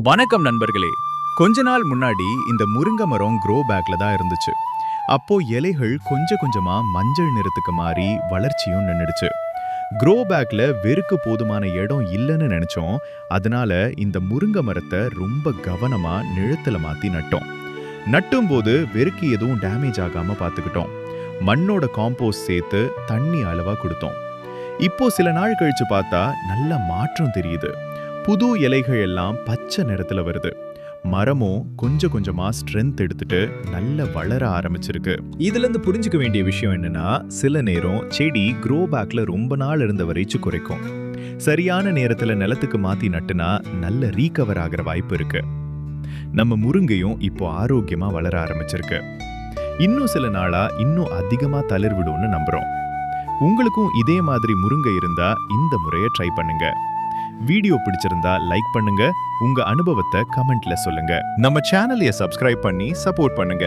வணக்கம் நண்பர்களே. கொஞ்ச நாள் முன்னாடி இந்த முருங்கை மரம் க்ரோ பேக்ல தான் இருந்துச்சு. அப்போ இலைகள் கொஞ்சம் கொஞ்சமா மஞ்சள் நிறத்துக்கு மாறி வளர்ச்சியும் நின்னுடுச்சு. க்ரோ பேக்ல வெறுக்கு போதுமான இடம் இல்லைன்னு நினைச்சோம். அதனால இந்த முருங்கை மரத்தை ரொம்ப கவனமா நிழத்துல மாத்தி நட்டோம். நட்டும் போது வெறுக்கு எதுவும் டேமேஜ் ஆகாம பார்த்துக்கிட்டோம். மண்ணோட காம்போஸ்ட் சேர்த்து தண்ணி அளவா கொடுத்தோம். இப்போ சில நாள் கழிச்சு பார்த்தா நல்ல மாற்றம் தெரியுது. புது இலைகள் எல்லாம் பச்சை நிறத்துல வருது. மரமும் கொஞ்சம் கொஞ்சமா ஸ்ட்ரென்த் எடுத்துட்டு நல்ல வளர ஆரம்பிச்சிருக்கு. இதுல இருந்து புரிஞ்சுக்க வேண்டிய விஷயம் என்னன்னா, சில நேரம் செடி க்ரோ பேக்ல ரொம்ப நாள் இருந்த வரைச்சு குறைக்கும். சரியான நேரத்துல நிலத்துக்கு மாத்தி நட்டுனா நல்ல ரீகவர் ஆகிற வாய்ப்பு இருக்கு. நம்ம முருங்கையும் இப்போ ஆரோக்கியமா வளர ஆரம்பிச்சிருக்கு. இன்னும் சில நாளா இன்னும் அதிகமா தளிர் விடும்னு நம்புறோம். உங்களுக்கும் இதே மாதிரி முருங்கை இருந்தா இந்த முறையை ட்ரை பண்ணுங்க. வீடியோ பிடிச்சிருந்தா லைக் பண்ணுங்க, உங்க அனுபவத்தை கமெண்ட்ல சொல்லுங்க. நம்ம சேனலை சப்ஸ்கிரைப் பண்ணி சப்போர்ட் பண்ணுங்க.